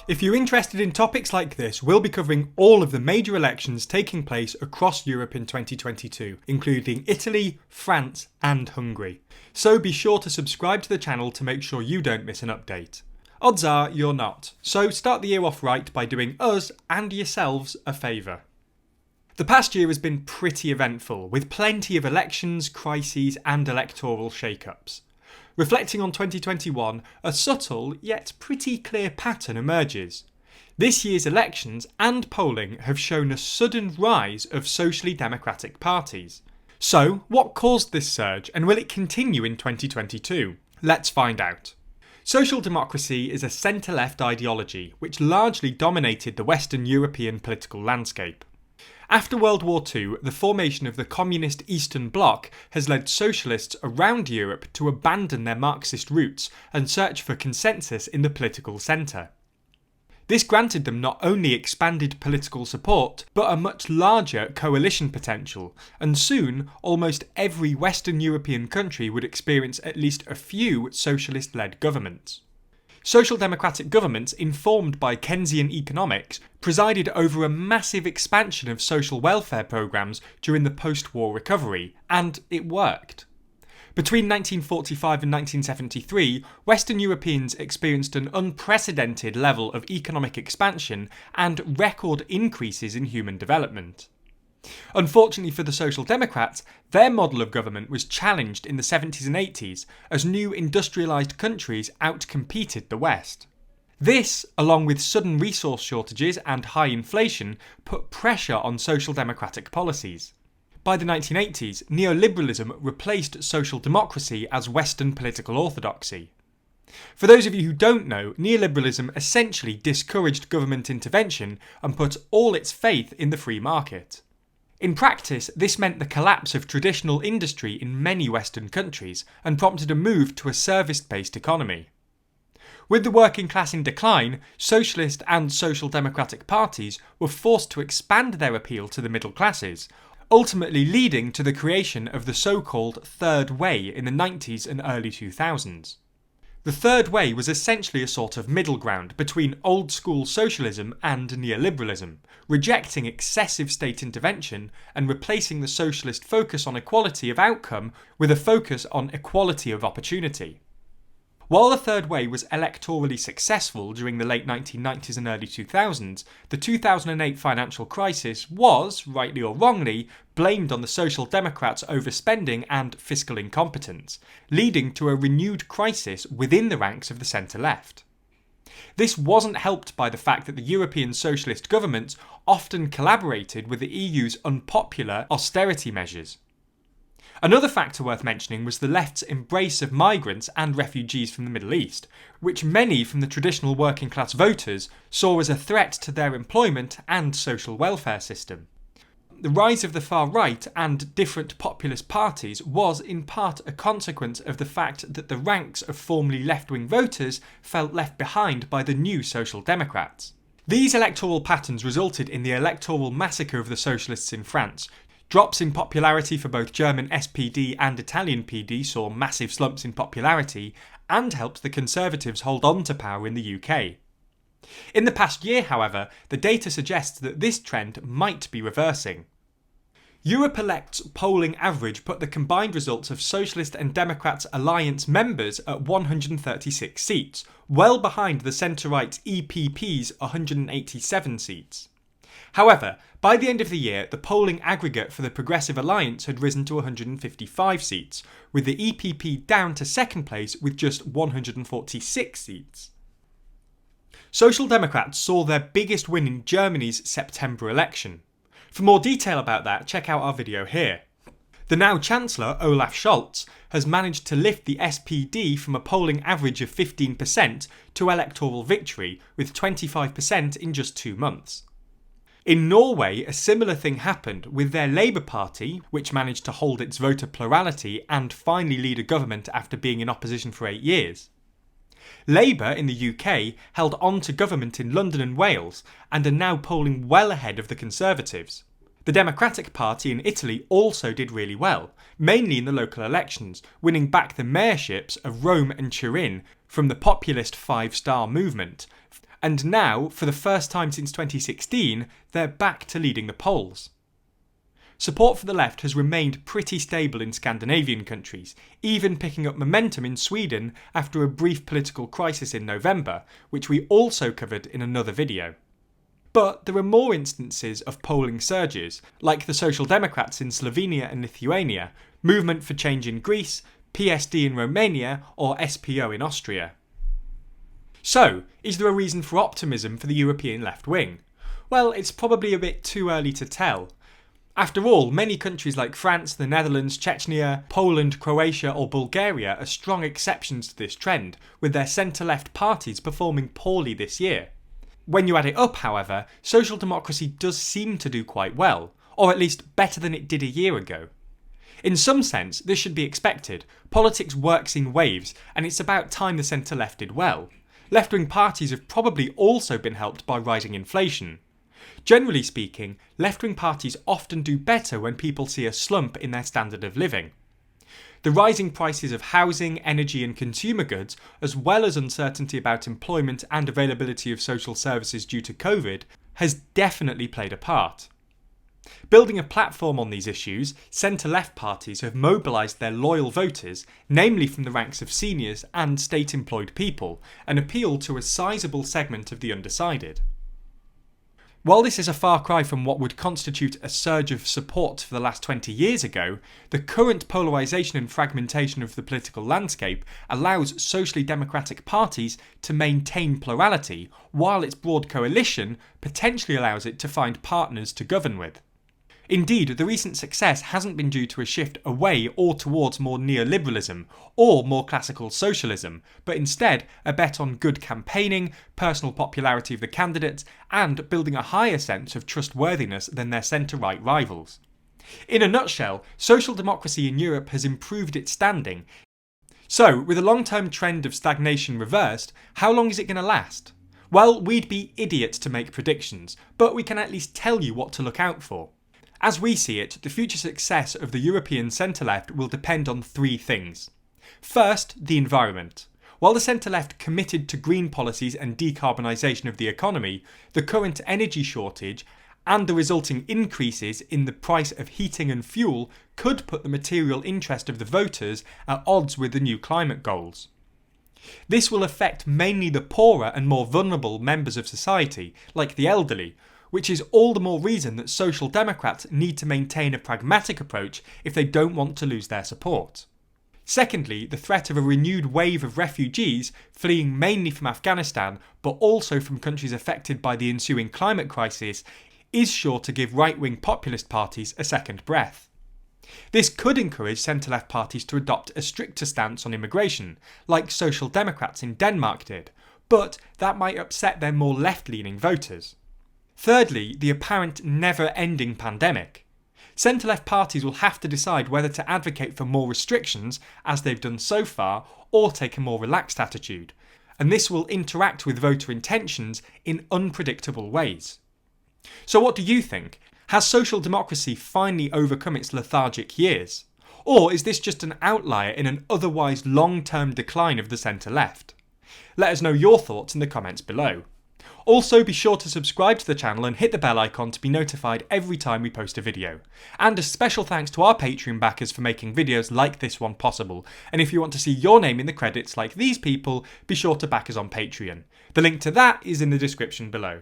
If you're interested in topics like this, we'll be covering all of the major elections taking place across Europe in 2022, including Italy, France and Hungary. So be sure to subscribe to the channel to make sure you don't miss an update. Odds are you're not, so start the year off right by doing us and yourselves a favour. The past year has been pretty eventful, with plenty of elections, crises and electoral shake-ups. Reflecting on 2021, a subtle yet pretty clear pattern emerges. This year's elections and polling have shown a sudden rise of socially democratic parties. So, what caused this surge and will it continue in 2022? Let's find out. Social democracy is a centre-left ideology which largely dominated the Western European political landscape. After World War II, the formation of the communist Eastern Bloc has led socialists around Europe to abandon their Marxist roots and search for consensus in the political centre. This granted them not only expanded political support, but a much larger coalition potential, and soon almost every Western European country would experience at least a few socialist-led governments. Social democratic governments, informed by Keynesian economics, presided over a massive expansion of social welfare programmes during the post-war recovery, and it worked. Between 1945 and 1973, Western Europeans experienced an unprecedented level of economic expansion and record increases in human development. Unfortunately for the Social Democrats, their model of government was challenged in the 70s and 80s as new industrialised countries outcompeted the West. This, along with sudden resource shortages and high inflation, put pressure on social democratic policies. By the 1980s, neoliberalism replaced social democracy as Western political orthodoxy. For those of you who don't know, neoliberalism essentially discouraged government intervention and put all its faith in the free market. In practice, this meant the collapse of traditional industry in many Western countries and prompted a move to a service-based economy. With the working class in decline, socialist and social democratic parties were forced to expand their appeal to the middle classes, ultimately leading to the creation of the so-called Third Way in the 90s and early 2000s. The Third Way was essentially a sort of middle ground between old-school socialism and neoliberalism, rejecting excessive state intervention and replacing the socialist focus on equality of outcome with a focus on equality of opportunity. While the Third Way was electorally successful during the late 1990s and early 2000s, the 2008 financial crisis was, rightly or wrongly, blamed on the Social Democrats' overspending and fiscal incompetence, leading to a renewed crisis within the ranks of the centre-left. This wasn't helped by the fact that the European socialist governments often collaborated with the EU's unpopular austerity measures. Another factor worth mentioning was the left's embrace of migrants and refugees from the Middle East, which many from the traditional working class voters saw as a threat to their employment and social welfare system. The rise of the far right and different populist parties was in part a consequence of the fact that the ranks of formerly left-wing voters felt left behind by the new Social Democrats. These electoral patterns resulted in the electoral massacre of the socialists in France. Drops in popularity for both German SPD and Italian PD saw massive slumps in popularity and helped the Conservatives hold on to power in the UK. In the past year, however, the data suggests that this trend might be reversing. Europe Elect's polling average put the combined results of Socialist and Democrats Alliance members at 136 seats, well behind the centre-right EPP's 187 seats. However, by the end of the year, the polling aggregate for the Progressive Alliance had risen to 155 seats, with the EPP down to second place with just 146 seats. Social Democrats saw their biggest win in Germany's September election. For more detail about that, check out our video here. The now Chancellor, Olaf Scholz, has managed to lift the SPD from a polling average of 15% to electoral victory, with 25% in just 2 months. In Norway, a similar thing happened with their Labour Party, which managed to hold its voter plurality and finally lead a government after being in opposition for 8 years. Labour in the UK held on to government in London and Wales and are now polling well ahead of the Conservatives. The Democratic Party in Italy also did really well, mainly in the local elections, winning back the mayorships of Rome and Turin from the populist Five Star movement, And now, for the first time since 2016, they're back to leading the polls. Support for the left has remained pretty stable in Scandinavian countries, even picking up momentum in Sweden after a brief political crisis in November, which we also covered in another video. But there are more instances of polling surges, like the Social Democrats in Slovenia and Lithuania, Movement for Change in Greece, PSD in Romania, or SPO in Austria. So, is there a reason for optimism for the European left wing? Well, it's probably a bit too early to tell. After all, many countries like France, the Netherlands, Chechnya, Poland, Croatia or Bulgaria are strong exceptions to this trend, with their centre-left parties performing poorly this year. When you add it up, however, social democracy does seem to do quite well, or at least better than it did a year ago. In some sense, this should be expected. Politics works in waves, and it's about time the centre-left did well. Left-wing parties have probably also been helped by rising inflation. Generally speaking, left-wing parties often do better when people see a slump in their standard of living. The rising prices of housing, energy and consumer goods, as well as uncertainty about employment and availability of social services due to COVID, has definitely played a part. Building a platform on these issues, centre-left parties have mobilised their loyal voters, namely from the ranks of seniors and state-employed people, and appealed to a sizable segment of the undecided. While this is a far cry from what would constitute a surge of support for the last 20 years ago, the current polarisation and fragmentation of the political landscape allows socially democratic parties to maintain plurality, while its broad coalition potentially allows it to find partners to govern with. Indeed, the recent success hasn't been due to a shift away or towards more neoliberalism or more classical socialism, but instead a bet on good campaigning, personal popularity of the candidates, and building a higher sense of trustworthiness than their centre-right rivals. In a nutshell, social democracy in Europe has improved its standing. So, with a long-term trend of stagnation reversed, how long is it going to last? Well, we'd be idiots to make predictions, but we can at least tell you what to look out for. As we see it, the future success of the European centre-left will depend on three things. First, the environment. While the centre-left committed to green policies and decarbonisation of the economy, the current energy shortage and the resulting increases in the price of heating and fuel could put the material interest of the voters at odds with the new climate goals. This will affect mainly the poorer and more vulnerable members of society, like the elderly, which is all the more reason that Social Democrats need to maintain a pragmatic approach if they don't want to lose their support. Secondly, the threat of a renewed wave of refugees fleeing mainly from Afghanistan, but also from countries affected by the ensuing climate crisis, is sure to give right-wing populist parties a second breath. This could encourage centre-left parties to adopt a stricter stance on immigration, like Social Democrats in Denmark did, but that might upset their more left-leaning voters. Thirdly, the apparent never-ending pandemic. Centre-left parties will have to decide whether to advocate for more restrictions, as they've done so far, or take a more relaxed attitude, and this will interact with voter intentions in unpredictable ways. So what do you think? Has social democracy finally overcome its lethargic years? Or is this just an outlier in an otherwise long-term decline of the centre-left? Let us know your thoughts in the comments below. Also, be sure to subscribe to the channel and hit the bell icon to be notified every time we post a video. And a special thanks to our Patreon backers for making videos like this one possible. And if you want to see your name in the credits like these people, be sure to back us on Patreon. The link to that is in the description below.